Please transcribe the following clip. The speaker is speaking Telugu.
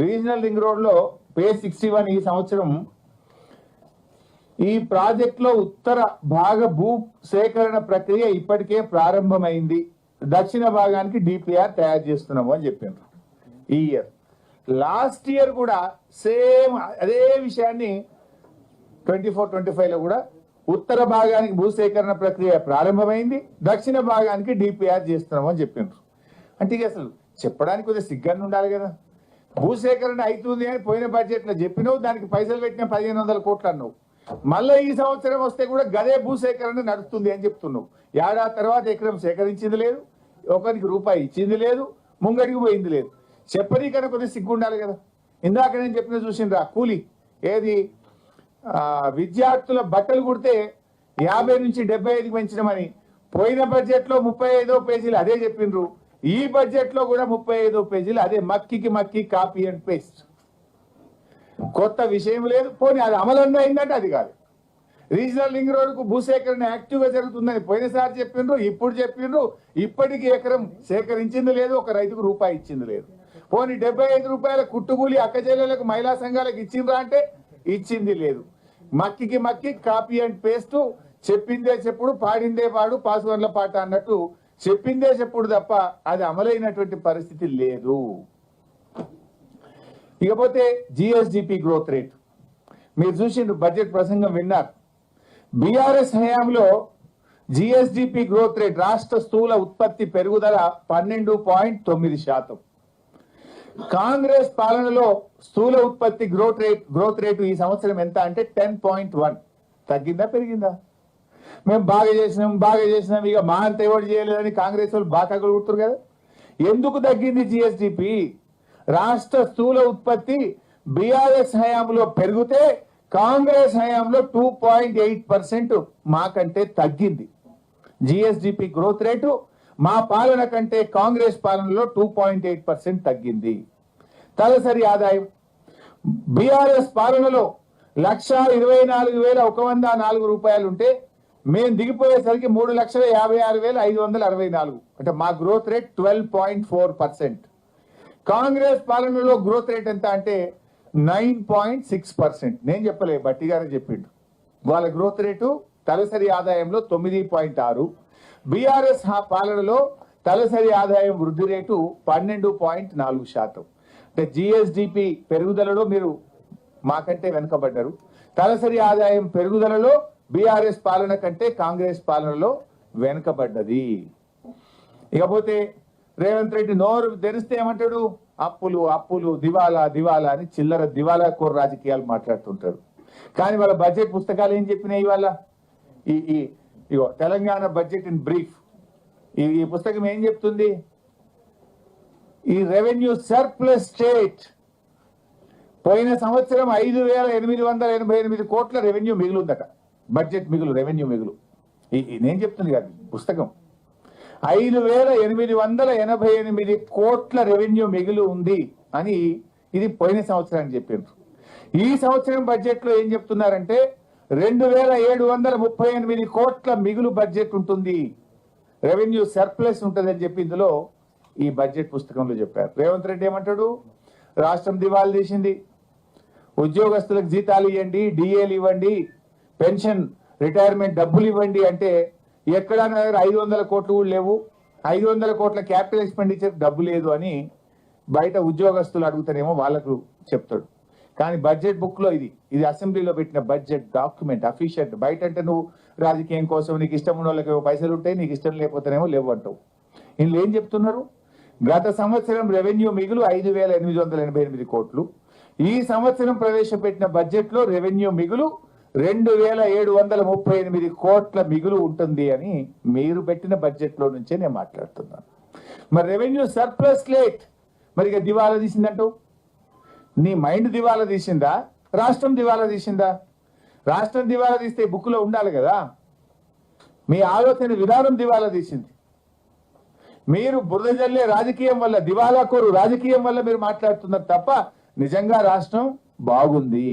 రీజనల్ రింగ్ రోడ్ లో పేజ్ 61 ఈ సంవత్సరం ఈ ప్రాజెక్ట్ లో ఉత్తర భాగ భూ సేకరణ ప్రక్రియ ఇప్పటికే ప్రారంభమైంది. దక్షిణ భాగానికి డిపిఆర్ తయారు చేస్తున్నాము అని చెప్పారు. ఈ ఇయర్ లాస్ట్ ఇయర్ కూడా సేమ్ అదే విషయాన్ని 24-25 లో కూడా ఉత్తర భాగానికి భూసేకరణ ప్రక్రియ ప్రారంభమైంది, దక్షిణ భాగానికి డిపిఆర్ చేస్తున్నాము అని చెప్పారు. అంటే ఇక అసలు చెప్పడానికి కొద్దిగా సిగ్గాన్ని ఉండాలి కదా. భూసేకరణ అవుతుంది అని పోయిన బడ్జెట్ లో చెప్పినావు, దానికి పైసలు పెట్టిన 1500 కోట్లు అన్నావు. మళ్ళీ ఈ సంవత్సరం వస్తే కూడా గదే భూసేకరణ నడుస్తుంది అని చెప్తున్నావు. ఏడాది తర్వాత ఎకరం సేకరించింది లేదు, ఒకరికి రూపాయి ఇచ్చింది లేదు, ముంగడికి పోయింది లేదు. చెప్పనీకన్నా కొద్దిగా సిగ్గు ఉండాలి కదా. ఇందాక నేను చెప్పిన చూసిండ్రా కూలి ఏది విద్యార్థుల బట్టలు కుడితే 50 నుంచి 75కి పెంచినమని పోయిన బడ్జెట్ లో 35వ పేజీలు అదే చెప్పిండ్రు. ఈ బడ్జెట్ లో కూడా 35వ పేజీలు అదే మక్కి కాపీ అండ్ పేస్ట్. కొత్త విషయం లేదు. పోనీ అది అమలన్నా అయిందంటే అది కాదు. రీజనల్ రింగ్ రోడ్ కు భూసేకరణ యాక్టివ్ గా జరుగుతుందని పోయినసారి చెప్పిండ్రు, ఇప్పుడు చెప్పిండ్రు. ఇప్పటికీ ఎకరం సేకరించింది లేదు, ఒక రైతుకు రూపాయి ఇచ్చింది లేదు. పోనీ 75 రూపాయల కుట్టుకూలి అక్కచెల్లెలకు మహిళా సంఘాలకు ఇచ్చిండ్రా అంటే ఇచ్చింది లేదు. మక్కి కాపీ అండ్ పేస్ట్. చెప్పిందే చెప్పుడు, పాడిందే పాడు, పాసువర్ల పాట అన్నట్టు చెప్పిందే చెప్పుడు తప్ప అది అమలైనటువంటి పరిస్థితి లేదు. ఇకపోతే జిఎస్డిపి గ్రోత్ రేట్ మీరు చూసిండ్రు, బడ్జెట్ ప్రసంగం విన్నారు. బీఆర్ఎస్ హయాంలో జిఎస్డిపి గ్రోత్ రేట్ రాష్ట్ర స్థూల ఉత్పత్తి పెరుగుదల 12.9%. కాంగ్రెస్ పాలనలో స్థూల ఉత్పత్తి గ్రోత్ రేటు ఈ సంవత్సరం ఎంత అంటే 10.1. తగ్గిందా పెరిగిందా? మేము బాగా చేసినాం ఇక మా అంత ఎవరు చేయలేదని కాంగ్రెస్ వాళ్ళు బాగా కొడుతున్నారు కదా. ఎందుకు తగ్గింది జిఎస్డిపి? రాష్ట్ర స్థూల ఉత్పత్తి బీఆర్ఎస్ హయాంలో పెరిగితే కాంగ్రెస్ హయాంలో 2.8% మాకంటే తగ్గింది. జిఎస్డిపి గ్రోత్ రేటు మా పాలన కంటే కాంగ్రెస్ పాలనలో 2.8% తగ్గింది. తలసరి ఆదాయం బీఆర్ఎస్ పాలనలో 1,24,104 రూపాయలు ఉంటే మేము దిగిపోయేసరికి 3,56,564. అంటే మా గ్రోత్ రేట్ 12.4%. కాంగ్రెస్ పాలనలో గ్రోత్ రేట్ ఎంత అంటే 9.6%. నేను చెప్పలే, బట్టి గారే చెప్పిండు. వాళ్ళ గ్రోత్ రేటు తలసరి ఆదాయంలో 9.6. బీఆర్ఎస్ పాలనలో తలసరి ఆదాయం వృద్ధి రేటు 12.4%. అంటే జిఎస్డిపి పెరుగుదలలో మీరు మాకంటే వెనుకబడ్డారు. తలసరి ఆదాయం పెరుగుదలలో బీఆర్ఎస్ పాలన కంటే కాంగ్రెస్ పాలనలో వెనుకబడ్డది. ఇకపోతే రేవంత్ రెడ్డి నోరు తెరిస్తే ఏమంటాడు? అప్పులు దివాలా అని చిల్లర దివాలా కోర రాజకీయాలు మాట్లాడుతుంటారు. కానీ వాళ్ళ బడ్జెట్ పుస్తకాలు ఏం చెప్పినాయి? ఇవాళ ఇగో తెలంగాణ బడ్జెట్ ఇన్ బ్రీఫ్ ఈ పుస్తకం ఏం చెప్తుంది? ఈ రెవెన్యూ సర్ప్లస్ స్టేట్ పోయిన సంవత్సరం 5,888 కోట్ల రెవెన్యూ మిగులుందట. బడ్జెట్ మిగులు, రెవెన్యూ మిగులు. నేను చెప్తుంది కాదు పుస్తకం. 5,888 కోట్ల రెవెన్యూ మిగులు ఉంది అని ఇది పోయిన సంవత్సరానికి చెప్పిండ్రు. ఈ సంవత్సరం బడ్జెట్ లో ఏం చెప్తున్నారంటే 2,738 కోట్ల మిగులు బడ్జెట్ ఉంటుంది, రెవెన్యూ సర్ప్లస్ ఉంటుంది అని చెప్పి ఇందులో ఈ బడ్జెట్ పుస్తకంలో చెప్పారు. రేవంత్ రెడ్డి ఏమంటాడు? రాష్ట్రం దివాళా తీసింది, ఉద్యోగస్తులకు జీతాలు ఇవ్వండి, డిఏలు ఇవ్వండి, పెన్షన్ రిటైర్మెంట్ డబ్బులు ఇవ్వండి అంటే ఎక్కడా 500 కోట్లు కూడా లేవు, 500 కోట్ల క్యాపిటల్ ఎక్స్పెండిచర్ డబ్బు లేదు అని బయట ఉద్యోగస్తులు అడుగుతారేమో వాళ్ళకు చెప్తాడు. కానీ బడ్జెట్ బుక్ లో ఇది అసెంబ్లీలో పెట్టిన బడ్జెట్ డాక్యుమెంట్ అఫీషియల్. బయట అంటే నువ్వు రాజకీయం కోసం నీకు ఇష్టం ఉన్న వాళ్ళకి పైసలు ఉంటాయి, నీకు ఇష్టం లేకపోతేనేమో లేవు అంటావు. వీళ్ళు ఏం చెప్తున్నారు? గత సంవత్సరం రెవెన్యూ మిగులు 5,888 కోట్లు. ఈ సంవత్సరం ప్రవేశపెట్టిన బడ్జెట్ లో రెవెన్యూ మిగులు 2,738 కోట్ల మిగులు ఉంటుంది అని మీరు పెట్టిన బడ్జెట్ లో నుంచే నేను మాట్లాడుతున్నాను. మరి రెవెన్యూ సర్ప్లస్ స్టేట్ మరి ఇక దివాలా తీసిందంటూ నీ మైండ్ దివాలా తీసిందా? రాష్ట్రం దివాలా తీసిందా? రాష్ట్రం దివాలా తీస్తే బుక్ లో ఉండాలి కదా. మీ ఆలోచన విధానం దివాలా తీసింది. మీరు బురద జల్లే రాజకీయం వల్ల, దివాలా కోరు రాజకీయం వల్ల మీరు మాట్లాడుతున్నారు తప్ప నిజంగా రాష్ట్రం బాగుంది.